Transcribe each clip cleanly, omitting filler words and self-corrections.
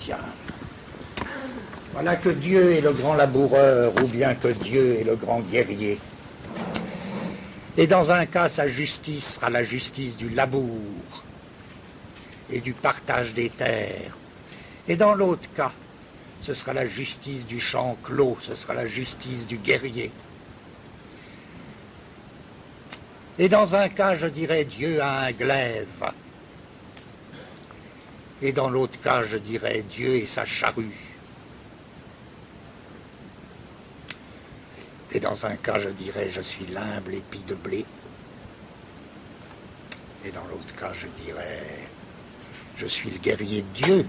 chrétien. Voilà que Dieu est le grand laboureur, ou bien que Dieu est le grand guerrier. Et dans un cas, sa justice sera la justice du labour et du partage des terres. Et dans l'autre cas, ce sera la justice du champ clos, ce sera la justice du guerrier. Et dans un cas, je dirais, Dieu a un glaive. Et dans l'autre cas, je dirais, Dieu et sa charrue. Et dans un cas, je dirais, je suis l'humble épi de blé. Et dans l'autre cas, je dirais, je suis le guerrier de Dieu.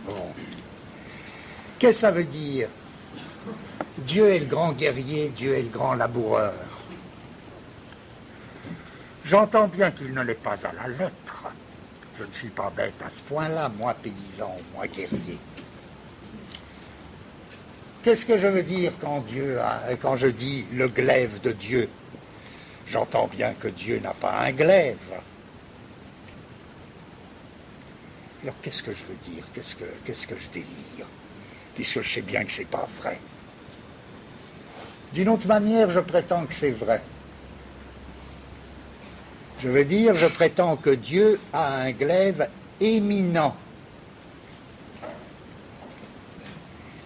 Bon. Qu'est-ce que ça veut dire? Dieu est le grand guerrier, Dieu est le grand laboureur. J'entends bien qu'il ne l'est pas à la lettre. Je ne suis pas bête à ce point-là, moi paysan, moi guerrier. Qu'est-ce que je veux dire quand je dis le glaive de Dieu? J'entends bien que Dieu n'a pas un glaive. Alors qu'est-ce que je veux dire? Qu'est-ce que je délire? Puisque je sais bien que c'est pas vrai. D'une autre manière, je prétends que c'est vrai. Je veux dire, je prétends que Dieu a un glaive éminent.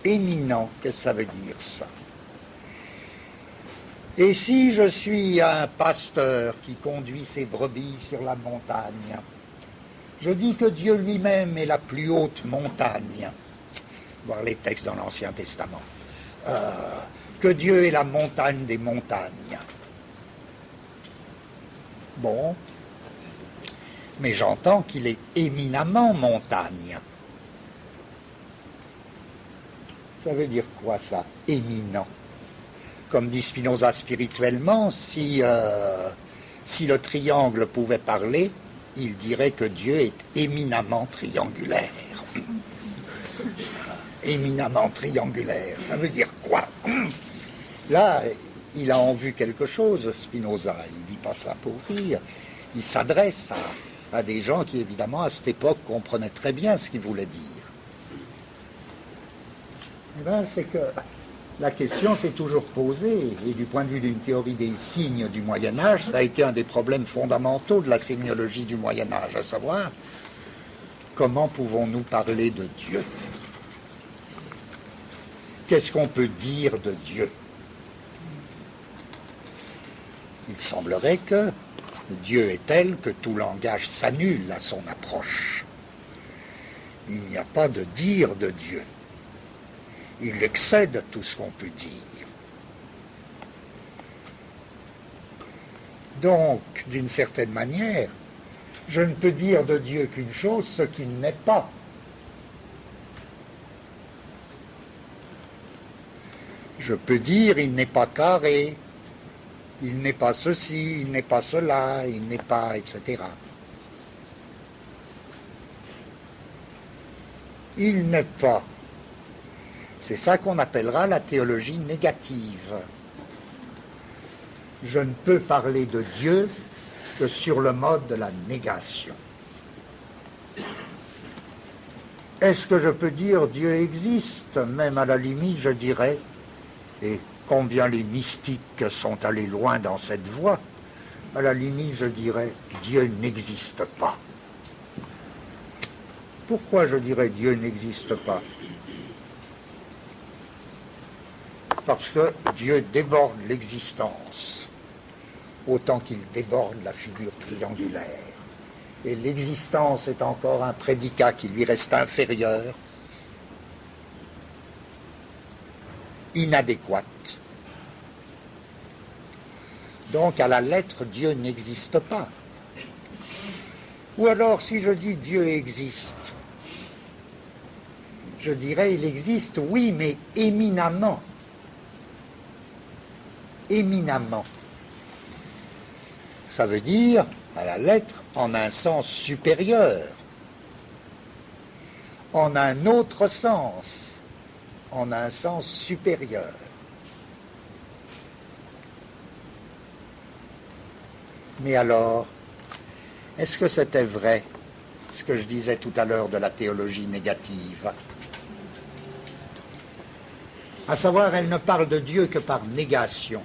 Éminent, qu'est-ce que ça veut dire ça? Et si je suis un pasteur qui conduit ses brebis sur la montagne, je dis que Dieu lui-même est la plus haute montagne. Voir les textes dans l'Ancien Testament. Que Dieu est la montagne des montagnes. Bon, mais j'entends qu'il est éminemment montagne. Ça veut dire quoi ça, éminent? Comme dit Spinoza spirituellement, si le triangle pouvait parler, il dirait que Dieu est éminemment triangulaire. Éminemment triangulaire, ça veut dire quoi? Là, il a en vue quelque chose, Spinoza, il dit pas ça pour rire, il s'adresse à des gens qui, évidemment, à cette époque, comprenaient très bien ce qu'il voulait dire. Eh bien, c'est que la question s'est toujours posée, et du point de vue d'une théorie des signes du Moyen-Âge, ça a été un des problèmes fondamentaux de la sémiologie du Moyen-Âge, à savoir, comment pouvons-nous parler de Dieu? Qu'est-ce qu'on peut dire de Dieu? Il semblerait que Dieu est tel que tout langage s'annule à son approche. Il n'y a pas de dire de Dieu. Il excède tout ce qu'on peut dire. Donc, d'une certaine manière, je ne peux dire de Dieu qu'une chose, ce qu'il n'est pas. Je peux dire, il n'est pas carré, il n'est pas ceci, il n'est pas cela, il n'est pas, etc. Il n'est pas. C'est ça qu'on appellera la théologie négative. Je ne peux parler de Dieu que sur le mode de la négation. Est-ce que je peux dire Dieu existe? Même à la limite, je dirais, et combien les mystiques sont allés loin dans cette voie, à la limite, je dirais, Dieu n'existe pas. Pourquoi je dirais Dieu n'existe pas? Parce que Dieu déborde l'existence, autant qu'il déborde la figure triangulaire. Et l'existence est encore un prédicat qui lui reste inférieur, inadéquate. Donc, à la lettre, Dieu n'existe pas. Ou alors, si je dis Dieu existe, je dirais il existe, oui, mais éminemment. Éminemment. Ça veut dire, à la lettre, en un sens supérieur, en un autre sens, en un sens supérieur. Mais alors, est-ce que c'était vrai, ce que je disais tout à l'heure de la théologie négative. À savoir, elle ne parle de Dieu que par négation.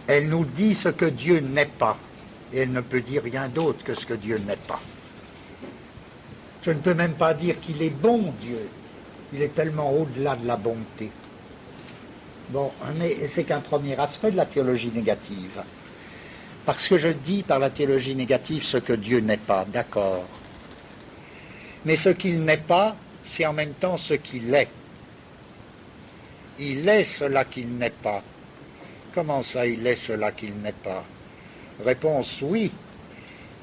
Elle nous dit ce que Dieu n'est pas, et elle ne peut dire rien d'autre que ce que Dieu n'est pas. Je ne peux même pas dire qu'il est bon, Dieu. Il est tellement au-delà de la bonté. Bon, mais c'est qu'un premier aspect de la théologie négative. Parce que je dis par la théologie négative ce que Dieu n'est pas, d'accord. Mais ce qu'il n'est pas, c'est en même temps ce qu'il est. Il est cela qu'il n'est pas. Comment ça, il est cela qu'il n'est pas? Réponse, oui.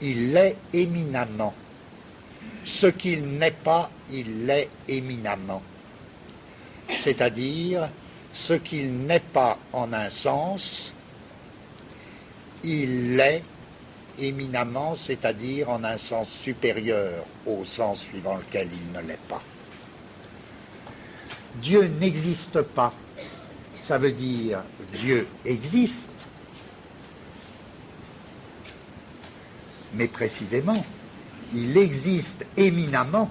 Il l'est éminemment. Ce qu'il n'est pas, il l'est éminemment. C'est-à-dire, ce qu'il n'est pas en un sens, il l'est éminemment, c'est-à-dire en un sens supérieur au sens suivant lequel il ne l'est pas. Dieu n'existe pas. Ça veut dire Dieu existe, mais précisément, il existe éminemment,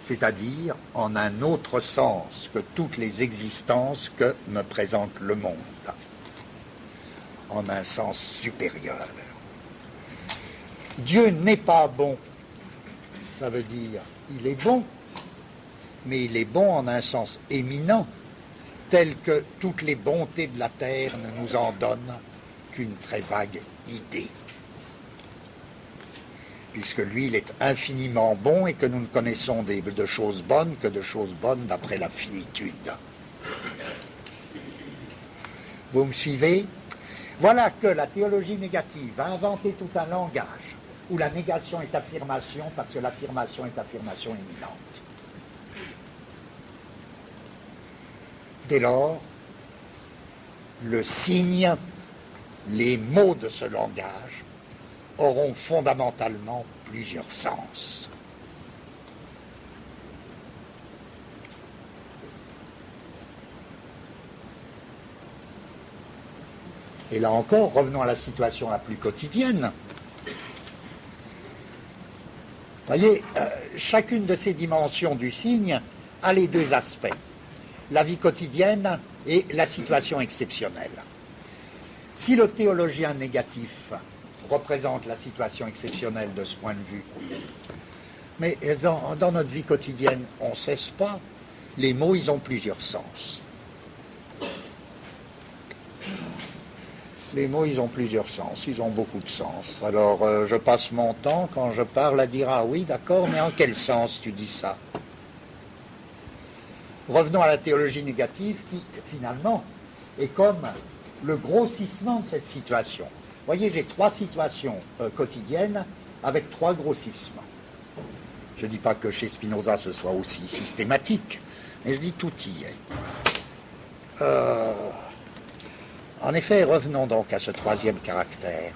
c'est-à-dire en un autre sens que toutes les existences que me présente le monde, en un sens supérieur. Dieu n'est pas bon, ça veut dire il est bon, mais il est bon en un sens éminent, tel que toutes les bontés de la terre ne nous en donnent qu'une très vague idée. Puisque lui, il est infiniment bon et que nous ne connaissons de choses bonnes que de choses bonnes d'après la finitude. Vous me suivez? Voilà que la théologie négative a inventé tout un langage où la négation est affirmation parce que l'affirmation est affirmation éminente. Dès lors, le signe, les mots de ce langage auront fondamentalement plusieurs sens. Et là encore, revenons à la situation la plus quotidienne. Voyez, chacune de ces dimensions du signe a les deux aspects. La vie quotidienne et la situation exceptionnelle. Si le théologien négatif représente la situation exceptionnelle de ce point de vue, mais dans notre vie quotidienne, on ne cesse pas, les mots, ils ont plusieurs sens. Les mots, ils ont plusieurs sens, ils ont beaucoup de sens. Alors, je passe mon temps, quand je parle, à dire « Ah oui, d'accord, mais en quel sens tu dis ça ?» Revenons à la théologie négative qui, finalement, est comme le grossissement de cette situation. Vous voyez, j'ai trois situations quotidiennes avec trois grossissements. Je ne dis pas que chez Spinoza ce soit aussi systématique, mais je dis tout y est. En effet, revenons donc à ce troisième caractère.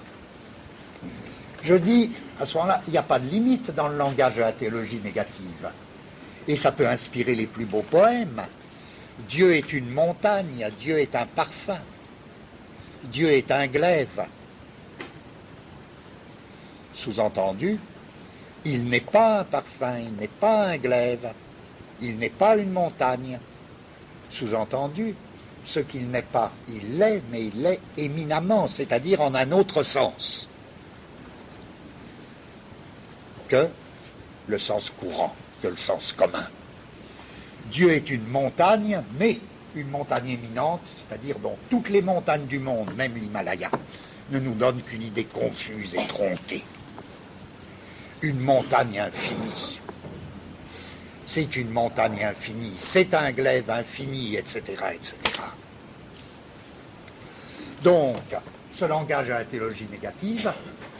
Je dis, à ce moment-là, il n'y a pas de limite dans le langage de la théologie négative. Et ça peut inspirer les plus beaux poèmes. Dieu est une montagne, Dieu est un parfum, Dieu est un glaive. Sous-entendu, il n'est pas un parfum, il n'est pas un glaive, il n'est pas une montagne. Sous-entendu, ce qu'il n'est pas, il l'est, mais il l'est éminemment, c'est-à-dire en un autre sens que le sens courant, que le sens commun. Dieu est une montagne, mais une montagne éminente, c'est-à-dire dont toutes les montagnes du monde, même l'Himalaya, ne nous donnent qu'une idée confuse et tronquée. Une montagne infinie. C'est une montagne infinie, c'est un glaive infini, etc., etc. Donc, ce langage à la théologie négative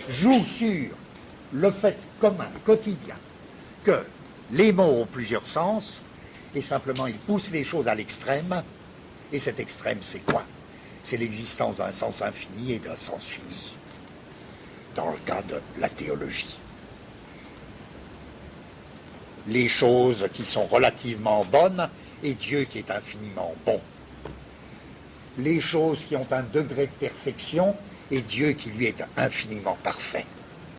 joue sur le fait commun, quotidien, que les mots ont plusieurs sens, et simplement ils poussent les choses à l'extrême, et cet extrême c'est quoi? C'est l'existence d'un sens infini et d'un sens fini, dans le cas de la théologie. Les choses qui sont relativement bonnes, et Dieu qui est infiniment bon. Les choses qui ont un degré de perfection, et Dieu qui lui est infiniment parfait.